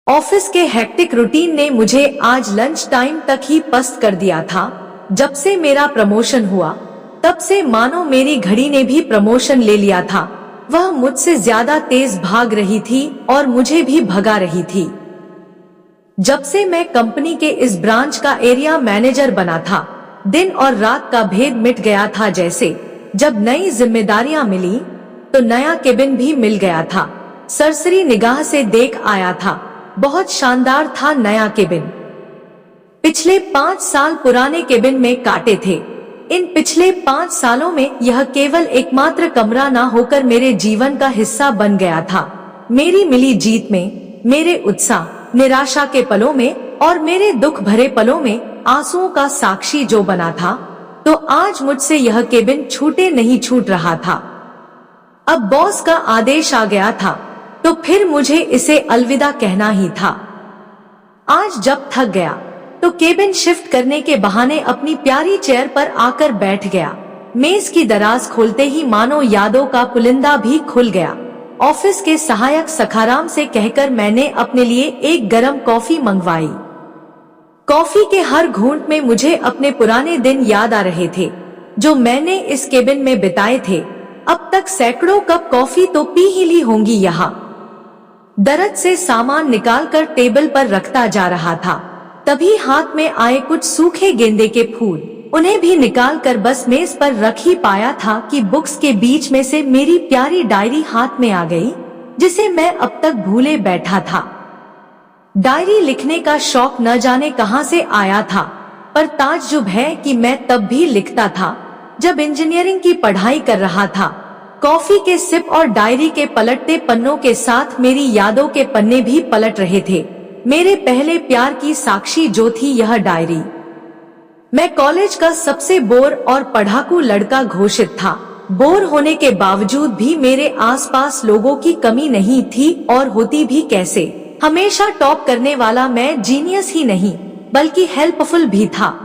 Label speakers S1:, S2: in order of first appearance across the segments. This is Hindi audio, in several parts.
S1: ऑफिस के हेक्टिक रूटीन ने मुझे आज लंच टाइम तक ही पस्त कर दिया था। जब से मेरा प्रमोशन हुआ तब से मानो मेरी घड़ी ने भी प्रमोशन ले लिया था। वह मुझसे ज्यादा तेज भाग रही थी और मुझे भी भगा रही थी। जब से मैं कंपनी के इस ब्रांच का एरिया मैनेजर बना था, दिन और रात का भेद मिट गया था। जैसे जब नई जिम्मेदारियां मिली तो नया केबिन भी मिल गया था। सरसरी निगाह से देख आया था, बहुत शानदार था नया केबिन। पिछले 5 साल पुराने केबिन में काटे थे। इन पिछले 5 सालों में यह केवल एकमात्र कमरा ना होकर मेरे जीवन का हिस्सा बन गया था। मेरी मिली जीत में, मेरे उत्साह, निराशा के पलों में और मेरे दुख भरे पलों में आंसुओं का साक्षी जो बना था, तो आज मुझसे यह केबिन छूटे नहीं छूट रहा था। अब बॉस का आदेश आ गया था तो फिर मुझे इसे अलविदा कहना ही था। आज जब थक गया तो केबिन शिफ्ट करने के बहाने अपनी प्यारी चेयर पर आकर बैठ गया। मेज की दराज खोलते ही मानो यादों का पुलिंदा भी खुल गया। ऑफिस के सहायक सखाराम से कहकर मैंने अपने लिए एक गरम कॉफी मंगवाई। कॉफी के हर घूंट में मुझे अपने पुराने दिन याद आ रहे थे जो मैंने इस केबिन में बिताए थे। अब तक सैकड़ों कप कॉफी तो पी ही ली होंगी। यहाँ दरद से सामान निकालकर टेबल पर रखता जा रहा था, तभी हाथ में आए कुछ सूखे गेंदे के फूल। उन्हें भी निकालकर बस मेज पर रख ही पाया था कि बुक्स के बीच में से मेरी प्यारी डायरी हाथ में आ गई, जिसे मैं अब तक भूले बैठा था। डायरी लिखने का शौक न जाने कहां से आया था, पर ताज्जुब है कि मैं तब भी लिखता था जब इंजीनियरिंग की पढ़ाई कर रहा था। कॉफी के सिप और डायरी के पलटते पन्नों के साथ मेरी यादों के पन्ने भी पलट रहे थे। मेरे पहले प्यार की साक्षी जो थी यह डायरी। मैं कॉलेज का सबसे बोर और पढ़ाकू लड़का घोषित था। बोर होने के बावजूद भी मेरे आसपास लोगों की कमी नहीं थी, और होती भी कैसे। हमेशा टॉप करने वाला मैं जीनियस ही नहीं बल्कि हेल्पफुल भी था।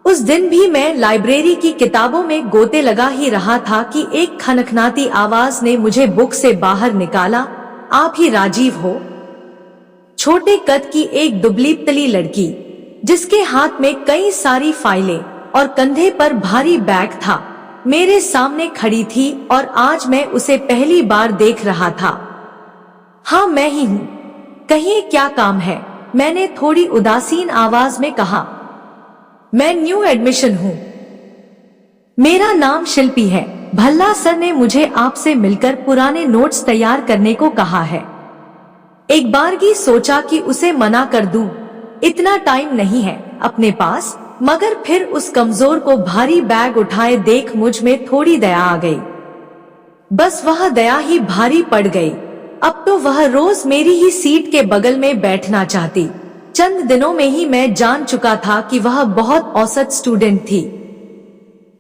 S1: उस दिन भी मैं लाइब्रेरी की किताबों में गोते लगा ही रहा था कि एक खनखनाती आवाज ने मुझे बुक से बाहर निकाला। आप ही राजीव हो? छोटे कद की एक दुबली पतली लड़की, जिसके हाथ में कई सारी फाइलें और कंधे पर भारी बैग था, मेरे सामने खड़ी थी और आज मैं उसे पहली बार देख रहा था। हाँ, मैं ही हूँ। कहिए क्या काम है? मैंने थोड़ी उदासीन आवाज में कहा। मैं न्यू एडमिशन हूँ। मेरा नाम शिल्पी है। भल्ला सर ने मुझे आपसे मिलकर पुराने नोट्स तैयार करने को कहा है। एक बारगी सोचा कि उसे मना कर दूं, इतना टाइम नहीं है अपने पास, मगर फिर उस कमजोर को भारी बैग उठाए देख मुझ में थोड़ी दया आ गई। बस वह दया ही भारी पड़ गई। अब तो वह रोज मेरी ही सीट के बगल में बैठना चाहती। चंद दिनों में ही मैं जान चुका था कि वह बहुत औसत स्टूडेंट थी।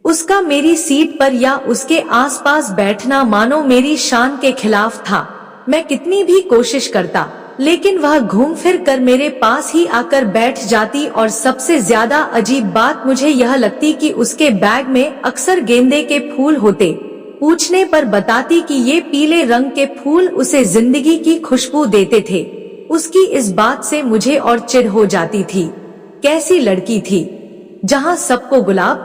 S1: उसका मेरी सीट पर या उसके आसपास बैठना मानो मेरी शान के खिलाफ था। मैं कितनी भी कोशिश करता, लेकिन वह घूम फिर कर मेरे पास ही आकर बैठ जाती। और सबसे ज्यादा अजीब बात मुझे यह लगती कि उसके बैग में अक्सर गेंदे के फूल होते। पूछने पर बताती कि ये पीले रंग के फूल उसे जिंदगी की खुशबू देते थे। उसकी इस बात से मुझे और चिढ़ हो जाती थी। कैसी लड़की थी जहाँ सबको गुलाब,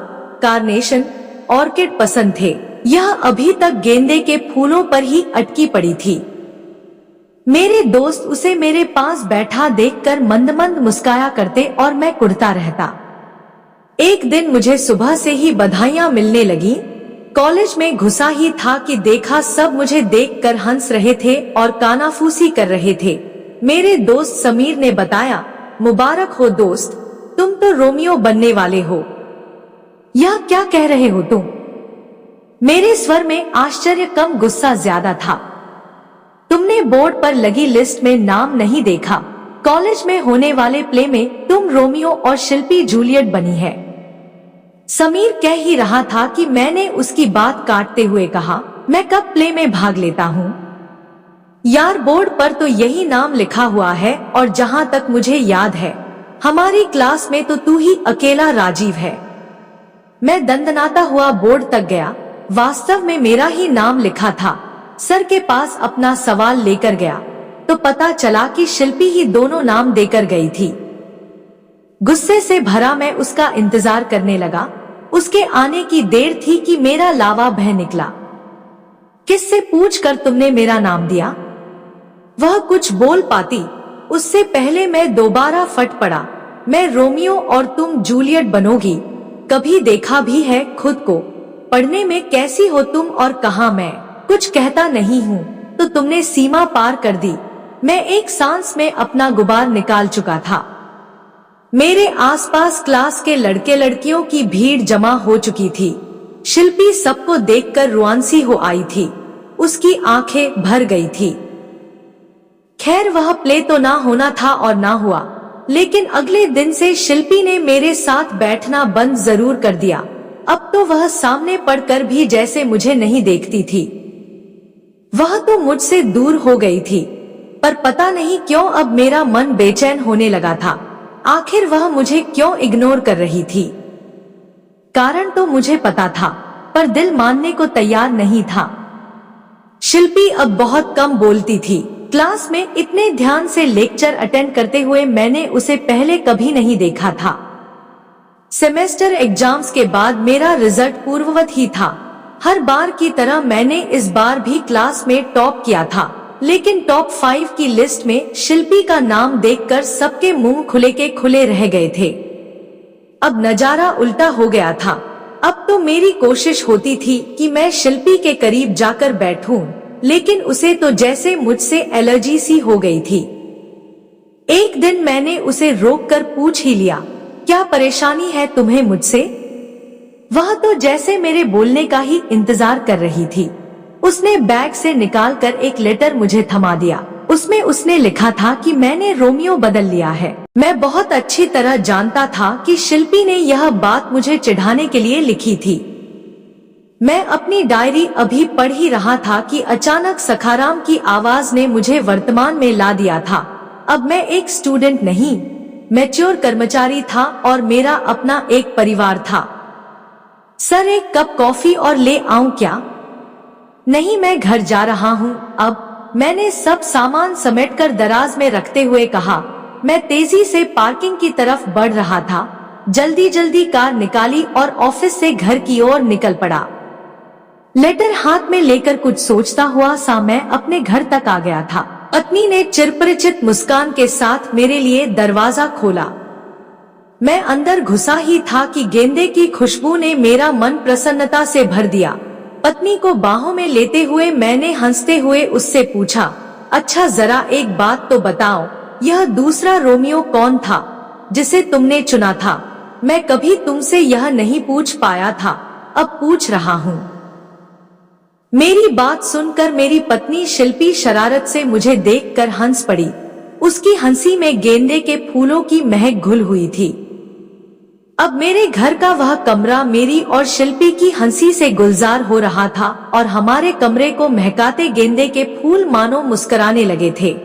S1: कार्नेशन, ऑर्किड पसंद थे, यह अभी तक गेंदे के फूलों पर ही अटकी पड़ी थी। मेरे दोस्त उसे मेरे पास बैठा देखकर मंद मंद मुस्काया करते और मैं कुढ़ता रहता। एक दिन मुझे सुबह से ही बधाइयां मिलने लगी। कॉलेज में घुसा ही था कि देखा सब मुझे देखकर हंस रहे थे और कानाफूसी कर रहे थे। मेरे दोस्त समीर ने बताया, मुबारक हो दोस्त, तुम तो रोमियो बनने वाले हो। यह क्या कह रहे हो तुम? मेरे स्वर में आश्चर्य कम गुस्सा ज्यादा था। तुमने बोर्ड पर लगी लिस्ट में नाम नहीं देखा? कॉलेज में होने वाले प्ले में तुम रोमियो और शिल्पी जूलियट बनी है। समीर कह ही रहा था कि मैंने उसकी बात काटते हुए कहा, मैं कब प्ले में भाग लेता हूँ यार, बोर्ड पर तो यही नाम लिखा हुआ है और जहाँ तक मुझे याद है हमारी क्लास में तो तू ही अकेला राजीव है। मैं दंदनाता हुआ बोर्ड तक गया। वास्तव में मेरा ही नाम लिखा था। सर के पास अपना सवाल लेकर गया। तो पता चला कि शिल्पी ही दोनों नाम देकर गई थी। गुस्से से भरा मैं उसका इंतजार करने लगा। उसके आने की देर थी कि मेरा लावा बह निकला। किससे पूछकर तुमने मेरा नाम दिया? वह कुछ बोल पाती उससे पहले मैं दोबारा फट पड़ा। मैं रोमियो और तुम जूलियट बनोगी। कभी देखा भी है खुद को? पढ़ने में कैसी हो तुम और कहां मैं? कुछ कहता नहीं हूँ तो तुमने सीमा पार कर दी। मैं एक सांस में अपना गुबार निकाल चुका था। मेरे आसपास क्लास के लड़के लड़कियों की भीड़ जमा हो चुकी थी। शिल्पी सबको देखकर रुआंसी हो आई थी। उसकी आंखें भर गई थी। खैर वह प्ले तो ना होना था और ना हुआ, लेकिन अगले दिन से शिल्पी ने मेरे साथ बैठना बंद जरूर कर दिया। अब तो वह सामने पढ़कर भी जैसे मुझे नहीं देखती थी। वह तो मुझसे दूर हो गई थी, पर पता नहीं क्यों अब मेरा मन बेचैन होने लगा था। आखिर वह मुझे क्यों इग्नोर कर रही थी? कारण तो मुझे पता था, पर दिल मानने को तैयार नहीं था। शिल्पी अब बहुत कम बोलती थी। क्लास में इतने ध्यान से लेक्चर अटेंड करते हुए मैंने उसे पहले कभी नहीं देखा था। सेमेस्टर एग्जाम्स के बाद मेरा रिजल्ट पूर्ववत ही था। हर बार की तरह मैंने इस बार भी क्लास में टॉप किया था, लेकिन टॉप 5 की लिस्ट में शिल्पी का नाम देखकर सबके मुंह खुले के खुले रह गए थे। अब नजारा उल्टा हो गया था। अब तो मेरी कोशिश होती थी कि मैं शिल्पी के करीब जाकर बैठूं, लेकिन उसे तो जैसे मुझसे एलर्जी सी हो गई थी। एक दिन मैंने उसे रोककर पूछ ही लिया, क्या परेशानी है तुम्हें मुझसे? वह तो जैसे मेरे बोलने का ही इंतजार कर रही थी। उसने बैग से निकालकर एक लेटर मुझे थमा दिया। उसमें उसने लिखा था कि मैंने रोमियो बदल लिया है। मैं बहुत अच्छी तरह जानता था कि शिल्पी ने यह बात मुझे चिढ़ाने के लिए लिखी थी। मैं अपनी डायरी अभी पढ़ ही रहा था कि अचानक सखाराम की आवाज ने मुझे वर्तमान में ला दिया था। अब मैं एक स्टूडेंट नहीं, मैच्योर कर्मचारी था और मेरा अपना एक परिवार था। सर एक कप कॉफी और ले आऊं क्या? नहीं मैं घर जा रहा हूं अब, मैंने सब सामान समेटकर दराज में रखते हुए कहा। मैं तेजी से पार्किंग की तरफ बढ़ रहा था। जल्दी जल्दी कार निकाली और ऑफिस से घर की ओर निकल पड़ा। लेटर हाथ में लेकर कुछ सोचता हुआ सा मैं अपने घर तक आ गया था। पत्नी ने चिरपरिचित मुस्कान के साथ मेरे लिए दरवाजा खोला। मैं अंदर घुसा ही था कि गेंदे की खुशबू ने मेरा मन प्रसन्नता से भर दिया। पत्नी को बाहों में लेते हुए मैंने हंसते हुए उससे पूछा, अच्छा जरा एक बात तो बताओ, यह दूसरा रोमियो कौन था जिसे तुमने चुना था? मैं कभी तुमसे यह नहीं पूछ पाया था, अब पूछ रहा हूँ। मेरी बात सुनकर मेरी पत्नी शिल्पी शरारत से मुझे देखकर हंस पड़ी। उसकी हंसी में गेंदे के फूलों की महक घुल हुई थी। अब मेरे घर का वह कमरा मेरी और शिल्पी की हंसी से गुलजार हो रहा था और हमारे कमरे को महकाते गेंदे के फूल मानो मुस्कुराने लगे थे।